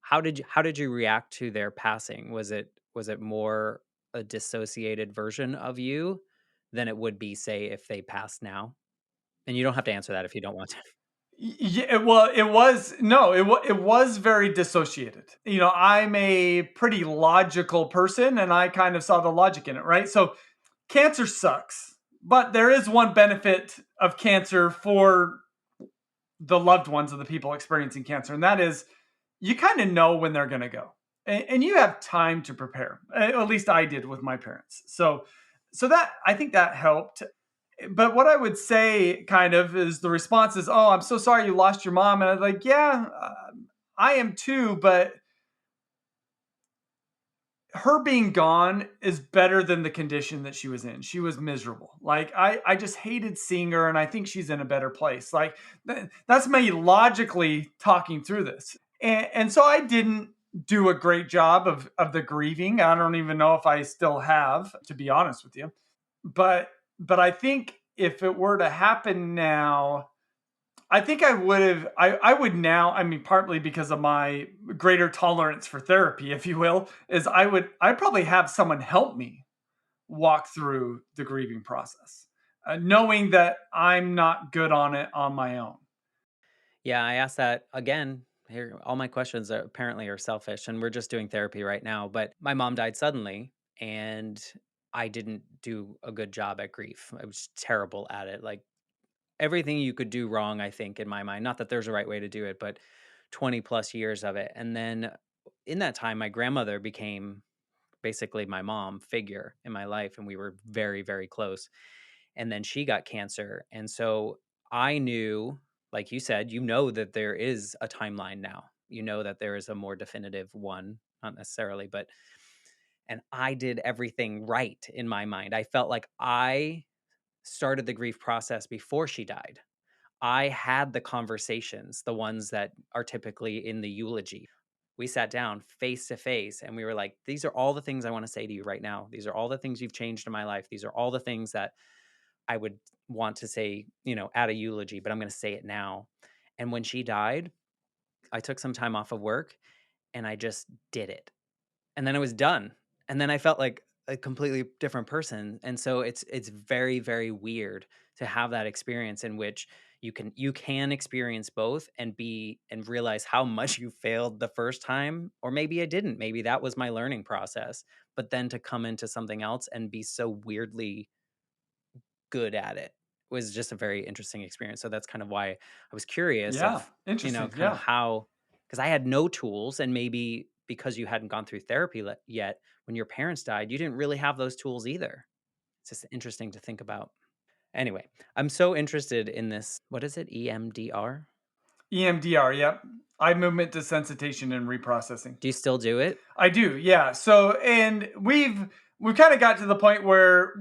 how did you react to their passing? Was it more a dissociated version of you than it would be, say, if they passed now? And you don't have to answer that if you don't want to. Yeah, well, it was no, it was very dissociated. You know, I'm a pretty logical person, and I kind of saw the logic in it, right? So cancer sucks, but there is one benefit of cancer for the loved ones of the people experiencing cancer, and that is you kind of know when they're going to go, and you have time to prepare. At least I did with my parents. So that I think that helped. But what I would say kind of is the response is, "Oh, I'm so sorry you lost your mom." And I'm like, "Yeah, I am too, but her being gone is better than the condition that she was in. She was miserable. Like I just hated seeing her, and I think she's in a better place. Like that's me logically talking through this, and so I didn't do a great job of the grieving. I don't even know if I still have, to be honest with you. But I think if it were to happen now, I think I would now, I mean, partly because of my greater tolerance for therapy, if you will, is I'd probably have someone help me walk through the grieving process, knowing that I'm not good on it on my own. Yeah, I asked that again. Here, all my questions are apparently are selfish, and we're just doing therapy right now. But my mom died suddenly, and I didn't do a good job at grief. I was terrible at it. Like everything you could do wrong, I think, in my mind. Not that there's a right way to do it, but 20 plus years of it. And then in that time, my grandmother became basically my mom figure in my life, and we were very, very close. And then she got cancer. And so I knew, like you said, you know that there is a timeline now. You know that there is a more definitive one, not necessarily, but and I did everything right in my mind. I felt like I started the grief process before she died. I had the conversations, the ones that are typically in the eulogy. We sat down face to face and we were like, these are all the things I want to say to you right now. These are all the things you've changed in my life. These are all the things that I would want to say, at a eulogy, but I'm going to say it now. And when she died, I took some time off of work and I just did it. And then it was done. And then I felt like a completely different person. And so it's very, very weird to have that experience in which you can experience both and be and realize how much you failed the first time, or maybe I didn't. Maybe that was my learning process. But then to come into something else and be so weirdly good at it was just a very interesting experience. So that's kind of why I was curious Yeah, of, interesting. kind of Yeah. how, because I had no tools, and maybe because you hadn't gone through therapy yet, when your parents died, you didn't really have those tools either. It's just interesting to think about. Anyway, I'm so interested in this. What is it? EMDR? EMDR. Yep. Eye movement desensitization and reprocessing. Do you still do it? I do, yeah. So, and we've kind of got to the point where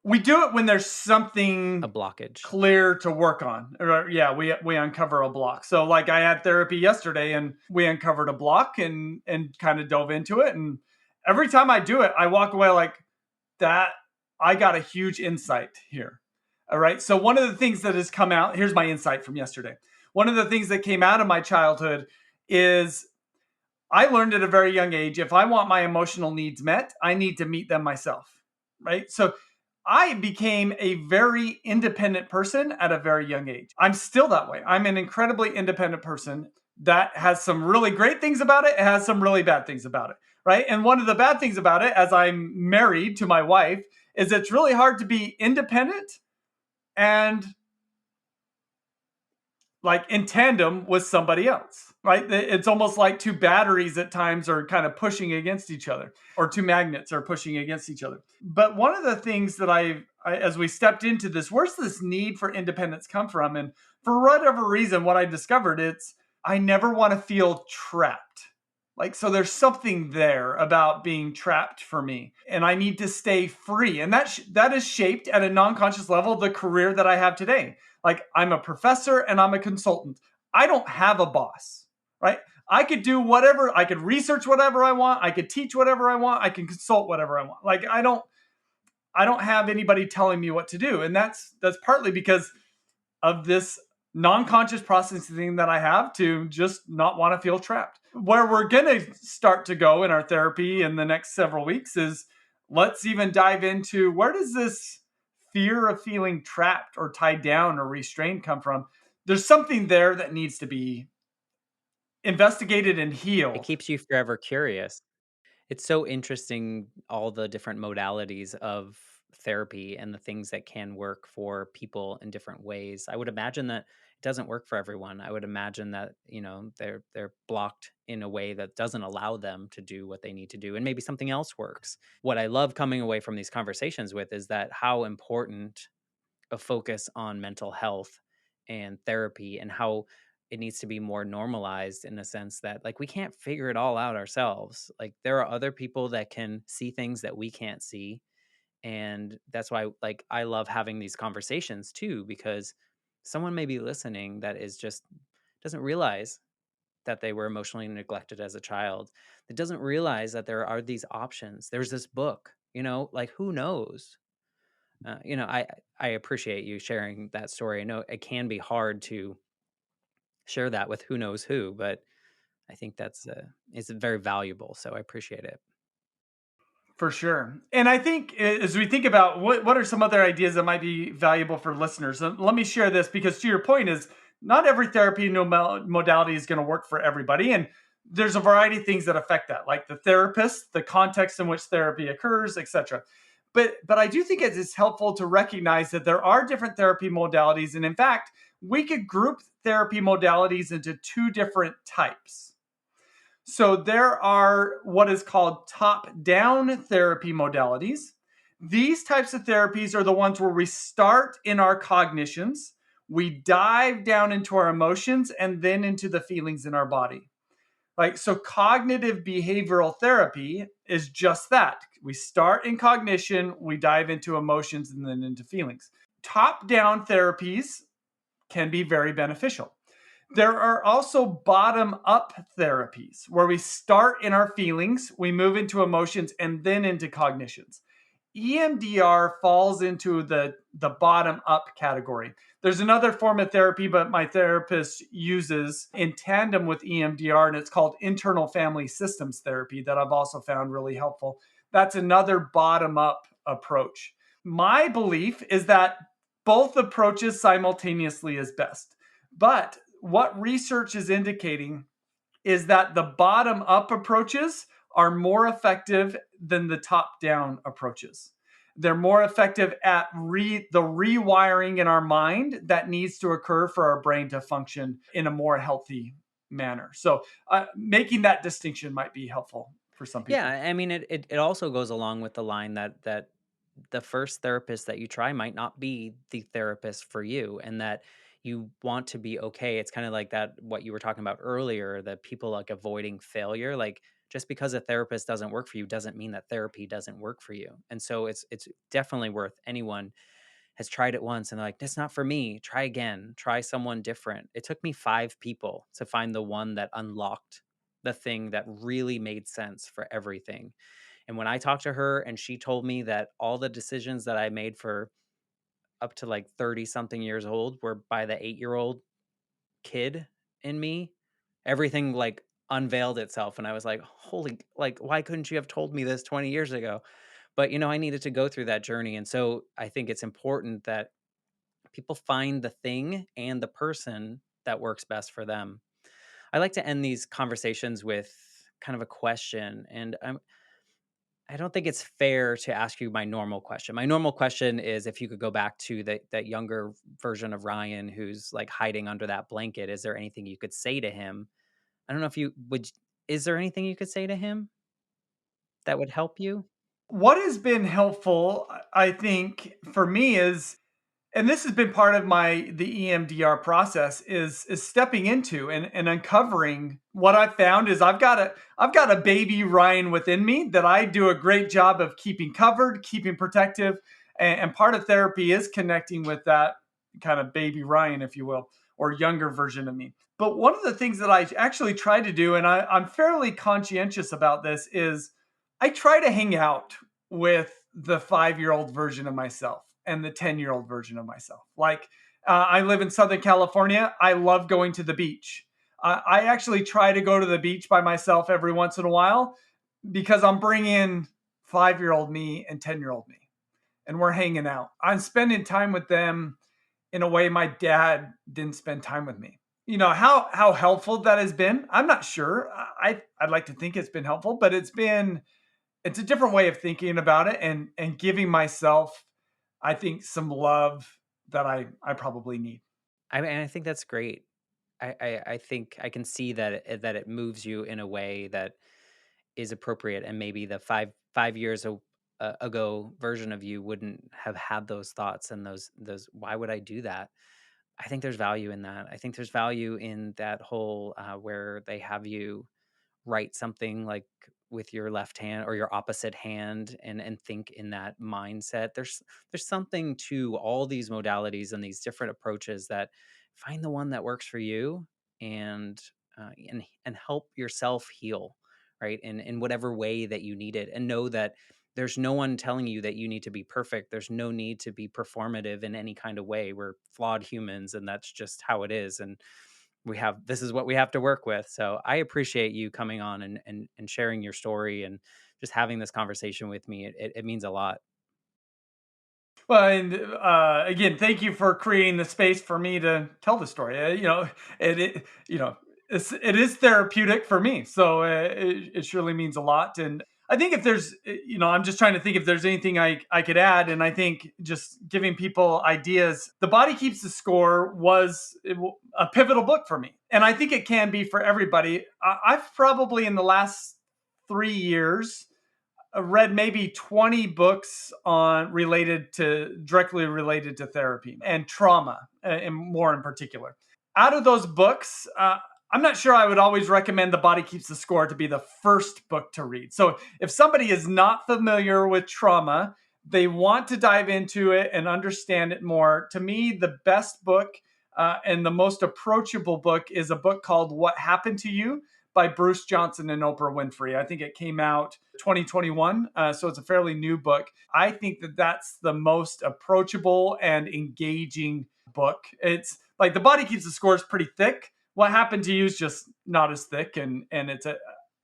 we do it when there's A something blockage. clear to work on. Yeah, we uncover a block. So, like I had therapy yesterday, and we uncovered a block and kind of dove into it. And every time I do it, I walk away like that. I got a huge insight here. All right. So one of the things that has come out, here's my insight from yesterday. One of the things that came out of my childhood is I learned at a very young age, if I want my emotional needs met, I need to meet them myself. Right. So I became a very independent person at a very young age. I'm still that way. I'm an incredibly independent person that has some really great things about it. It has some really bad things about it, right? And one of the bad things about it, as I'm married to my wife, is it's really hard to be independent and like in tandem with somebody else, right? It's almost like two batteries at times are kind of pushing against each other, or two magnets are pushing against each other. But one of the things that as we stepped into this, where's this need for independence come from? And for whatever reason, what I discovered, it's I never want to feel trapped. Like, so there's something there about being trapped for me, and I need to stay free. And that is shaped at a non-conscious level the career that I have today. Like, I'm a professor and I'm a consultant. I don't have a boss, right? I could do whatever, I could research whatever I want, I could teach whatever I want, I can consult whatever I want. Like, I don't have anybody telling me what to do. And that's partly because of this non-conscious processing that I have to just not want to feel trapped. Where we're going to start to go in our therapy in the next several weeks is let's even dive into where does this fear of feeling trapped or tied down or restrained come from? There's something there that needs to be investigated and It healed. keeps you forever curious. It's so interesting, all the different modalities of therapy and the things that can work for people in different ways. I would imagine that it doesn't work for everyone. I would imagine that, they're blocked in a way that doesn't allow them to do what they need to do, and maybe something else works. What I love coming away from these conversations with is that how important a focus on mental health and therapy, and how it needs to be more normalized, in a sense that, like, we can't figure it all out ourselves. Like, there are other people that can see things that we can't see, and that's why, like, I love having these conversations too, because someone may be listening that is just doesn't realize that they were emotionally neglected as a child, that doesn't realize that there are these options. There's this book, like, who knows? I appreciate you sharing that story. I know it can be hard to share that with who knows who, but I think that's it's very valuable. So I appreciate it. For sure. And I think as we think about what are some other ideas that might be valuable for listeners, let me share this because to your point is not every therapy modality is going to work for everybody. And there's a variety of things that affect that, like the therapist, the context in which therapy occurs, etc. But I do think it is helpful to recognize that there are different therapy modalities. And in fact, we could group therapy modalities into two different types. So there are what is called top-down therapy modalities. These types of therapies are the ones where we start in our cognitions, we dive down into our emotions, and then into the feelings in our body. Like, so cognitive behavioral therapy is just that. We start in cognition, we dive into emotions, and then into feelings. Top-down therapies can be very beneficial. There are also bottom up therapies where we start in our feelings, we move into emotions, and then into cognitions. EMDR falls into the bottom up category. There's another form of therapy, but my therapist uses in tandem with EMDR, and it's called internal family systems therapy that I've also found really helpful. That's another bottom up approach. My belief is that both approaches simultaneously is best. But what research is indicating is that the bottom up approaches are more effective than the top down approaches. They're more effective at the rewiring in our mind that needs to occur for our brain to function in a more healthy manner. So, making that distinction might be helpful for some Yeah, people. I mean, it also goes along with the line that the first therapist that you try might not be the therapist for you, and that you want to be okay. It's kind of like that, what you were talking about earlier, that people like avoiding failure. Like, just because a therapist doesn't work for you doesn't mean that therapy doesn't work for you. And so it's definitely worth, anyone has tried it once and they're like, that's not for me, try again, try someone different. It took me 5 people to find the one that unlocked the thing that really made sense for everything. And when I talked to her and she told me that all the decisions that I made for up to like 30 something years old were by the 8-year-old kid in me, everything like unveiled itself. And I was like, holy, like, why couldn't you have told me this 20 years ago? But, I needed to go through that journey. And so I think it's important that people find the thing and the person that works best for them. I like to end these conversations with kind of a question. And I don't think it's fair to ask you my normal question. My normal question is if you could go back to that younger version of Ryan who's like hiding under that blanket, is there anything you could say to him? I don't know if you would. Is there anything you could say to him that would help you? What has been helpful, I think, for me is, and this has been part of the EMDR process, is stepping into and uncovering what I've found is I've got a baby Ryan within me that I do a great job of keeping covered, keeping protective, and part of therapy is connecting with that kind of baby Ryan, if you will, or younger version of me. But one of the things that I actually try to do, and I'm fairly conscientious about this, is I try to hang out with the 5-year-old version of myself and the 10-year-old version of myself. Like, I live in Southern California. I love going to the beach. I actually try to go to the beach by myself every once in a while because I'm bringing 5-year-old me and 10-year-old me, and we're hanging out. I'm spending time with them in a way my dad didn't spend time with me. How helpful that has been. I'm not sure. I'd like to think it's been helpful, but it's a different way of thinking about it and giving myself, I think, some love that I probably need. I think that's great. I think I can see that it moves you in a way that is appropriate, and maybe the five years ago version of you wouldn't have had those thoughts and those. Why would I do that? I think there's value in that. I think there's value in that whole where they have you write something like with your left hand or your opposite hand and think in that mindset. There's something to all these modalities and these different approaches that find the one that works for you and and help yourself heal, right, in whatever way that you need it, and know that there's no one telling you that you need to be perfect. There's no need to be performative in any kind of way. We're flawed humans, and that's just how it is. And this is what we have to work with. So I appreciate you coming on and sharing your story and just having this conversation with me. It means a lot. Well, and again, thank you for creating the space for me to tell the story. It it is therapeutic for me, so it surely means a lot. And I think if there's, I'm just trying to think if there's anything I could add. And I think just giving people ideas. The Body Keeps the Score was a pivotal book for me, and I think it can be for everybody. I've probably in the last 3 years read maybe 20 books on directly related to therapy and trauma, and more in particular. Out of those books, I'm not sure I would always recommend The Body Keeps the Score to be the first book to read. So if somebody is not familiar with trauma, they want to dive into it and understand it more. To me, the best book and the most approachable book is a book called What Happened to You by Bruce Johnson and Oprah Winfrey. I think it came out 2021, so it's a fairly new book. I think that that's the most approachable and engaging book. It's like The Body Keeps the Score is pretty thick. What Happened to You is just not as thick, and it's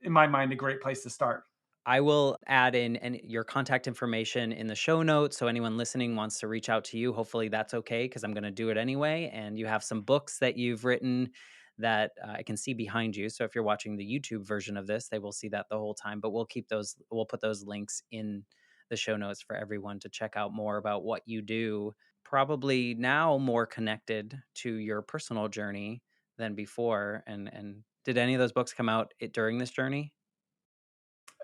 in my mind, a great place to start. I will add in your contact information in the show notes. So anyone listening wants to reach out to you, hopefully that's okay because I'm going to do it anyway. And you have some books that you've written that I can see behind you. So if you're watching the YouTube version of this, they will see that the whole time. But we'll put those links in the show notes for everyone to check out more about what you do. Probably now more connected to your personal journey than before. And did any of those books come out during this journey?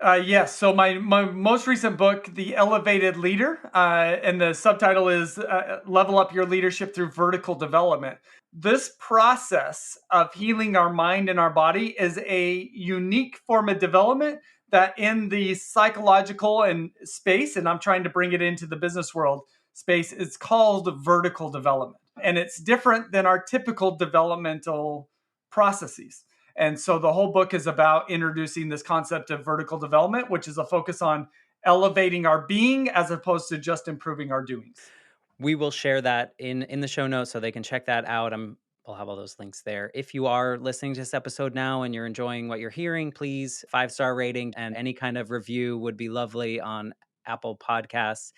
Yes. So my most recent book, The Elevated Leader, and the subtitle is "Level Up Your Leadership Through Vertical Development." This process of healing our mind and our body is a unique form of development that, in the psychological and space, and I'm trying to bring it into the business world space, it's called vertical development, and it's different than our typical developmental processes. And so the whole book is about introducing this concept of vertical development, which is a focus on elevating our being as opposed to just improving our doings. We will share that in the show notes so they can check that out. I'll have all those links there. If you are listening to this episode now and you're enjoying what you're hearing, please 5-star rating and any kind of review would be lovely on Apple Podcasts.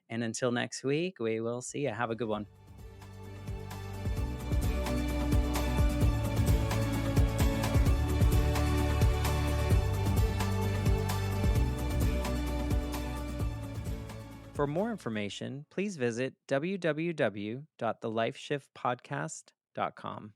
And until next week, we will see you. Have a good one. For more information, please visit www.thelifeshiftpodcast.com.